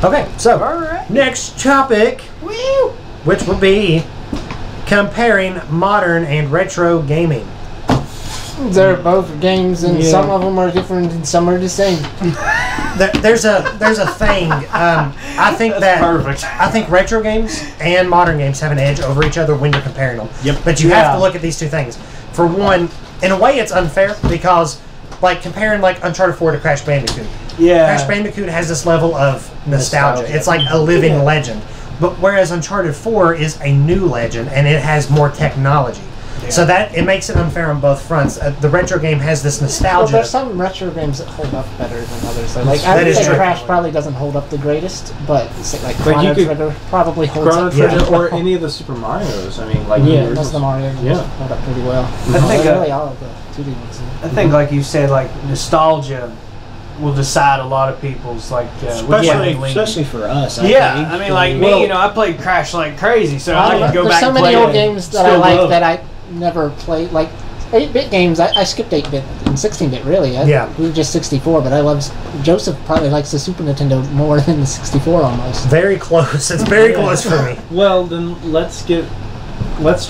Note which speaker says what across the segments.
Speaker 1: Okay, so
Speaker 2: Alright.
Speaker 1: next topic, which will be comparing modern and retro gaming.
Speaker 3: They're both games, and some of them are different, and some are the same.
Speaker 1: There's a thing. I think
Speaker 2: That's perfect.
Speaker 1: I think retro games and modern games have an edge over each other when you're comparing them.
Speaker 4: Yep.
Speaker 1: But you have to look at these two things. For one, in a way, it's unfair because, like, comparing like Uncharted 4 to Crash Bandicoot.
Speaker 2: Yeah.
Speaker 1: Crash Bandicoot has this level of nostalgia. It's like a living legend. But whereas Uncharted 4 is a new legend and it has more technology. So that it makes it unfair on both fronts. The retro game has this nostalgia.
Speaker 3: Well, there's some retro games that hold up better than others. So, like, I
Speaker 1: That
Speaker 3: would
Speaker 1: is
Speaker 3: say
Speaker 1: true.
Speaker 3: Crash probably doesn't hold up the greatest, but say, like
Speaker 4: you
Speaker 3: Chrono
Speaker 4: could-
Speaker 3: Trigger probably holds
Speaker 4: Chrono
Speaker 3: up.
Speaker 4: Trigger or any of the Super Marios. I mean, like
Speaker 3: Most of the Mario games
Speaker 4: Yeah.
Speaker 3: hold up pretty well.
Speaker 2: I think,
Speaker 3: really all of the 2D ones.
Speaker 2: I think, like you said, like nostalgia will decide a lot of people's like.
Speaker 5: Especially for us.
Speaker 2: Yeah, I mean, like me, you know, I played Crash like crazy, so I can go
Speaker 3: There's
Speaker 2: back
Speaker 3: so
Speaker 2: and
Speaker 3: many
Speaker 2: play
Speaker 3: old
Speaker 2: it.
Speaker 3: games that I
Speaker 2: Still
Speaker 3: like
Speaker 2: love
Speaker 3: that I never played. Like 8-bit games, I skipped 8-bit and 16-bit really. We were just 64, but I love. Joseph probably likes the Super Nintendo more than the 64 almost.
Speaker 1: Very close. It's very close for me.
Speaker 4: Well, then let's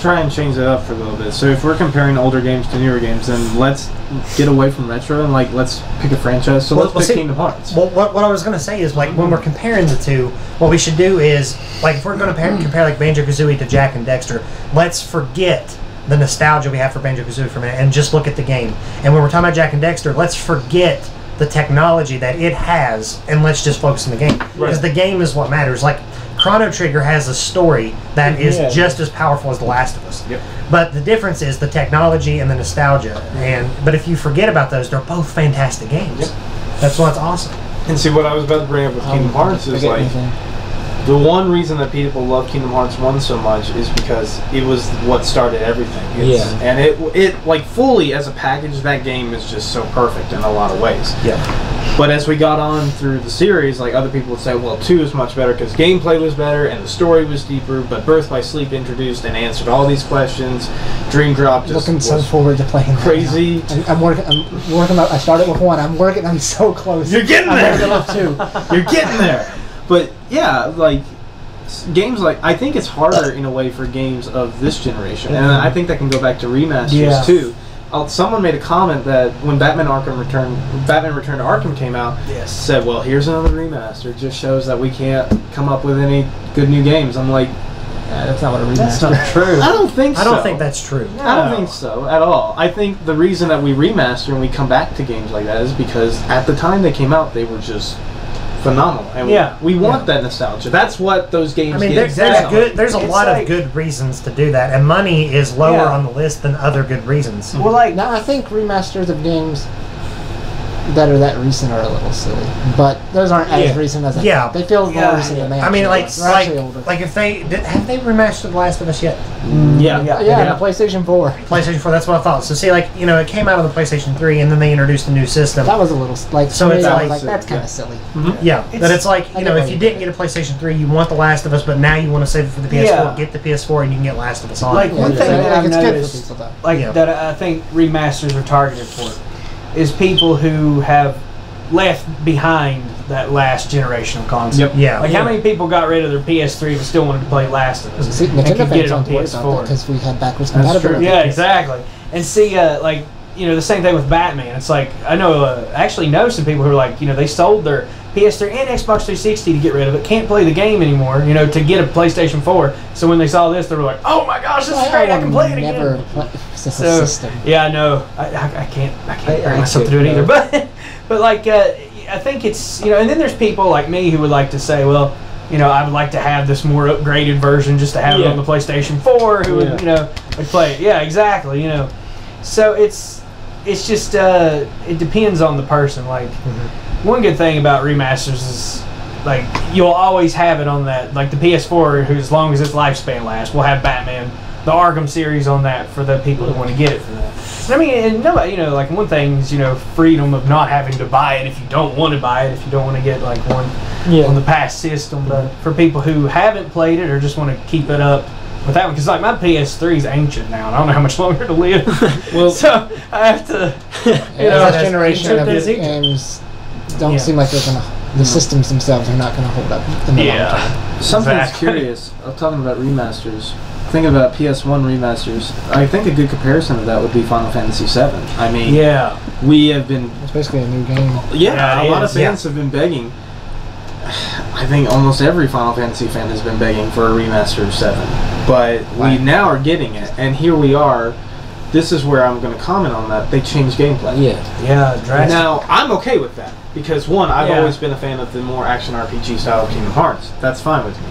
Speaker 4: try and change it up for a little bit. So if we're comparing older games to newer games, then let's get away from retro and like let's pick a franchise. So let's pick Kingdom Hearts.
Speaker 1: Well, what I was going to say is like when we're comparing the two, what we should do is like if we're going to compare like Banjo-Kazooie to Jak and Dexter, let's forget the nostalgia we have for Banjo-Kazooie for a minute and just look at the game. And when we're talking about Jak and Dexter, let's forget the technology that it has and let's just focus on the game. Because the game is what matters. Like Chrono Trigger has a story that is just as powerful as The Last of Us.
Speaker 4: Yep.
Speaker 1: But the difference is the technology and the nostalgia. But if you forget about those, they're both fantastic games.
Speaker 4: Yep.
Speaker 1: That's what's awesome.
Speaker 4: And see, what I was about to bring up with Kingdom Hearts is like the one reason that people love Kingdom Hearts 1 so much is because it was what started everything. And it like fully as a package, that game is just so perfect in a lot of ways.
Speaker 1: Yeah.
Speaker 4: But as we got on through the series, like other people would say, well, 2 is much better because gameplay was better and the story was deeper, but Birth by Sleep introduced and answered all these questions. Dream Drop just
Speaker 3: looking so forward to playing
Speaker 4: crazy.
Speaker 3: I'm working I started with 1. I'm so close.
Speaker 4: You're getting there.
Speaker 3: I'm working up 2.
Speaker 4: You're getting there. But yeah, like games like I think it's harder in a way for games of this generation, and I think that can go back to remasters too. Someone made a comment that when Batman Return to Arkham came out, said, "Well, here's another remaster. It just shows that we can't come up with any good new games." I'm like,
Speaker 3: that's not what a remaster.
Speaker 2: That's not true.
Speaker 4: I don't think so.
Speaker 1: I don't think that's true.
Speaker 4: No. I don't think so at all. I think the reason that we remaster and we come back to games like that is because at the time they came out, they were just phenomenal. And we want that nostalgia. That's what those games get.
Speaker 1: There's a lot of good reasons to do that, and money is lower on the list than other good reasons.
Speaker 2: Well, like
Speaker 3: now, I think remasters of games that are that recent are a little silly, but those aren't as recent as they feel more recent than they.
Speaker 1: I mean, like
Speaker 3: like
Speaker 1: if they have they remastered The Last of Us yet?
Speaker 3: Yeah, the PlayStation 4.
Speaker 1: PlayStation 4. That's what I thought. So see, like it came out on the PlayStation 3, and then they introduced a new system.
Speaker 3: That was a little like
Speaker 1: so. It's
Speaker 3: like that's kind of silly.
Speaker 1: Yeah, but it's like if you didn't get a PlayStation 3, you want The Last of Us, but now you want to save it for the PS4. Get the PS4, and you can get Last of Us on.
Speaker 2: Like one thing that I've noticed,
Speaker 3: that
Speaker 2: I think remasters are targeted for, is people who have left behind that last generation of console. Like how many people got rid of their PS3 but still wanted to play Last of Us and could get it on PS4
Speaker 3: because we had backwards compatibility.
Speaker 2: Yeah, exactly. And see, like the same thing with Batman. It's like I actually know some people who are like they sold their PS3 and Xbox 360 to get rid of it. Can't play the game anymore. To get a PlayStation 4. So when they saw this, they were like, "Oh my gosh, this is great! I can play it again."
Speaker 3: System.
Speaker 2: Yeah, I know. I can't bring myself to do it either. But like I think it's and then there's people like me who would like to say, well, I would like to have this more upgraded version just to have it on the PlayStation 4. Who would would play it? Yeah, exactly. So it's just it depends on the person. Like one good thing about remasters is like you'll always have it on that. Like the PS4, who as long as its lifespan lasts, will have Batman, the Arkham series on that for the people who want to get it for that. I mean, and nobody, like one thing is, freedom of not having to buy it if you don't want to buy it, if you don't want to get like one on the past system. But for people who haven't played it or just want to keep it up with that one, because like my PS3 is ancient now, and I don't know how much longer to live. So I have to,
Speaker 3: that generation of games don't seem like they're gonna the systems themselves are not going to hold up in the long term.
Speaker 4: Something's curious. I'm talking about remasters. Thinking about PS1 remasters, I think a good comparison to that would be Final Fantasy VII. I mean, we have been...
Speaker 3: It's basically a new game.
Speaker 4: Yeah, a lot of fans have been begging. I think almost every Final Fantasy fan has been begging for a remaster of 7. But we now are getting it, and here we are. This is where I'm going to comment on that. They changed gameplay.
Speaker 2: Drastic.
Speaker 4: Now, I'm okay with that, because one, I've always been a fan of the more action RPG style of Kingdom Hearts. That's fine with me.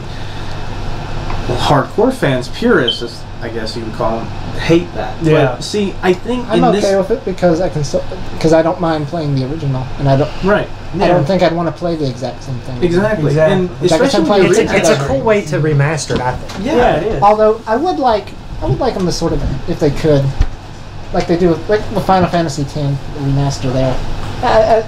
Speaker 4: Hardcore fans, purists, as I guess you would call them, hate that. But see, I think
Speaker 3: I'm okay with it because I don't mind playing the original, and I don't.
Speaker 4: Right.
Speaker 3: I don't think I'd want to play the exact same thing.
Speaker 4: Exactly. And especially when
Speaker 1: it's a cool way to remaster it, I think.
Speaker 4: Yeah, it is.
Speaker 3: Although I would like them to sort of, if they could, like they do with Final Fantasy X remaster there.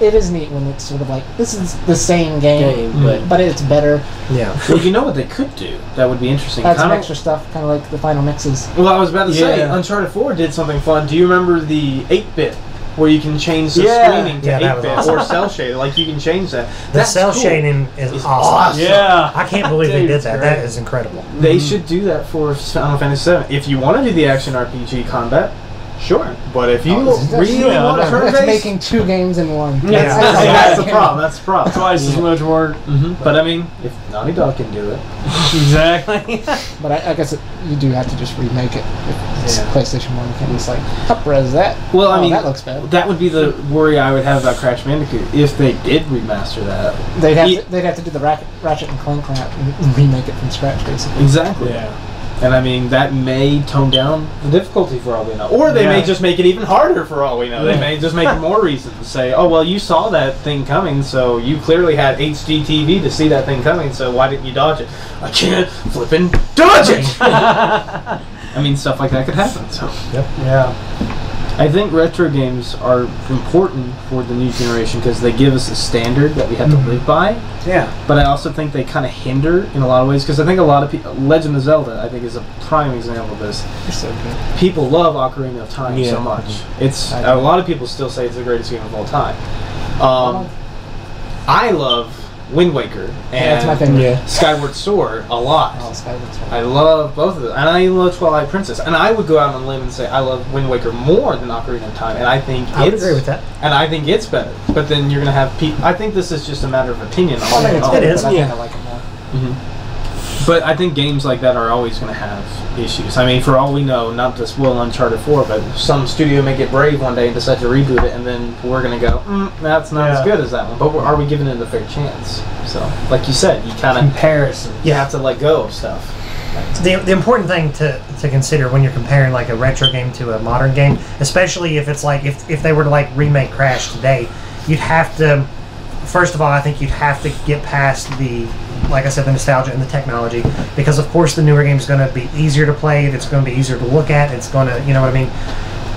Speaker 3: It is neat when it's sort of like, this is the same game, but it's better.
Speaker 1: Yeah.
Speaker 4: Well, you know what they could do? That would be interesting.
Speaker 3: Add some extra stuff, kind of like the final mixes.
Speaker 4: Well, I was about to say, Uncharted 4 did something fun. Do you remember the 8-bit? Where you can change the screening to 8-bit or cell shading. Like, you can change that.
Speaker 1: The cell shading is awesome.
Speaker 2: Yeah.
Speaker 1: I can't believe they did that. That is incredible.
Speaker 4: They should do that for Final Fantasy VII. If you want to do the action RPG combat, sure. But if you really want to turn-based...
Speaker 3: It's making 2 games in one.
Speaker 4: That's the problem. That's the problem.
Speaker 2: Twice as much work.
Speaker 4: But, I mean, if Naughty Dog can do it...
Speaker 2: Exactly.
Speaker 3: But I guess you do have to just remake it. If it's PlayStation 1, you can just like up-res that.
Speaker 4: Well, I mean,
Speaker 3: that looks bad.
Speaker 4: That would be the worry I would have about Crash Bandicoot if they did remaster that.
Speaker 3: They'd have to do the Ratchet and Clank and remake it from scratch, basically.
Speaker 4: Exactly. Yeah. And I mean, that may tone down the difficulty for all we know. Or they may just make it even harder for all we know. They may just make more reasons to say, oh, well, you saw that thing coming, so you clearly had HD TV to see that thing coming, so why didn't you dodge it? I can't flippin' dodge it! I mean, stuff like that could happen, so.
Speaker 2: Yeah.
Speaker 4: I think retro games are important for the new generation because they give us a standard that we have to live by.
Speaker 2: Yeah.
Speaker 4: But I also think they kind of hinder in a lot of ways because I think a lot of people, Legend of Zelda, I think is a prime example of this.
Speaker 3: It's so good.
Speaker 4: People love Ocarina of Time so much. It's a lot of people still say it's the greatest game of all time. I love Wind Waker and Skyward Sword a lot.
Speaker 3: Oh, Skyward Sword.
Speaker 4: I love both of them, and I love Twilight Princess. And I would go out on a limb and say I love Wind Waker more than Ocarina of Time, and I think
Speaker 1: I would agree with that.
Speaker 4: And I think it's better. But then you're gonna have people. I think this is just a matter of opinion.
Speaker 3: I think it's better, but I think I like it more.
Speaker 4: But I think games like that are always going to have issues. I mean, for all we know, not to spoil Uncharted 4, but some studio may get brave one day and decide to reboot it, and then we're going to go, that's not as good as that one. But are we giving it a fair chance? So, like you said, you kind of...
Speaker 2: Comparison.
Speaker 4: You have to let go of stuff.
Speaker 1: The important thing to consider when you're comparing like a retro game to a modern game, especially if it's like, if they were to like remake Crash today, you'd have to... First of all, I think you'd have to get past the, like I said, the nostalgia and the technology, because of course the newer game is going to be easier to play, it's going to be easier to look at, it's going to, you know what I mean?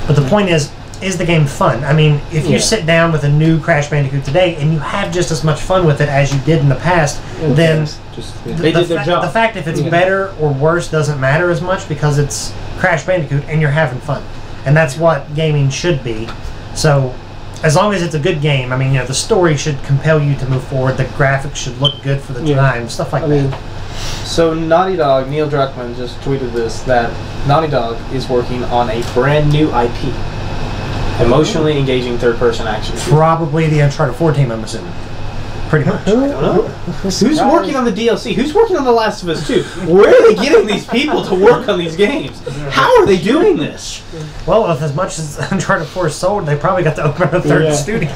Speaker 1: But the point is the game fun? I mean, if you sit down with a new Crash Bandicoot today and you have just as much fun with it as you did in the past, then
Speaker 4: they did their job.
Speaker 1: The fact if it's better or worse doesn't matter as much because it's Crash Bandicoot and you're having fun. And that's what gaming should be. So... as long as it's a good game, I mean, you know, the story should compel you to move forward. The graphics should look good for the time, stuff like that.
Speaker 4: So Naughty Dog, Neil Druckmann just tweeted this, that Naughty Dog is working on a brand new IP. Emotionally engaging third-person action.
Speaker 1: Probably the Uncharted 4 team, I'm assuming. Pretty much.
Speaker 4: I don't know. Who's working on the DLC? Who's working on The Last of Us 2? Where are they getting these people to work on these games? How are they doing this?
Speaker 1: Well, with as much as Uncharted 4 is sold, they probably got to open a third studio.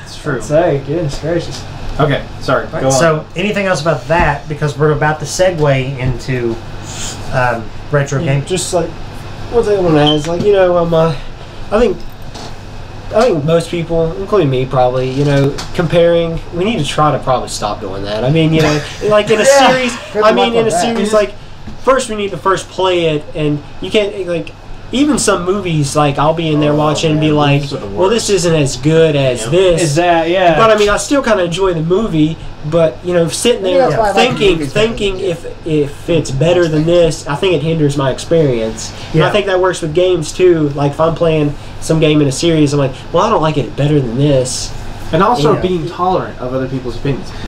Speaker 4: It's true.
Speaker 2: Say, goodness gracious.
Speaker 4: Okay, sorry. Go on.
Speaker 1: So, anything else about that? Because we're about to segue into retro games.
Speaker 5: Just like, one thing I want to add is, like, you know, I think most people, including me probably, you know, comparing, we need to try to probably stop doing that. I mean, you know, like in a series, like, first we need to first play it, and you can't, like, even some movies, like, I'll be in there watching and be like, well, this isn't as good as this.
Speaker 2: Is that,
Speaker 5: But, I mean, I still kind of enjoy the movie, but, you know, sitting there thinking if it's better than this, I think it hinders my experience. And I think that works with games, too. Like, if I'm playing some game in a series, I'm like, well, I don't like it better than this.
Speaker 4: And also
Speaker 5: You know.
Speaker 4: being tolerant of other people's opinions.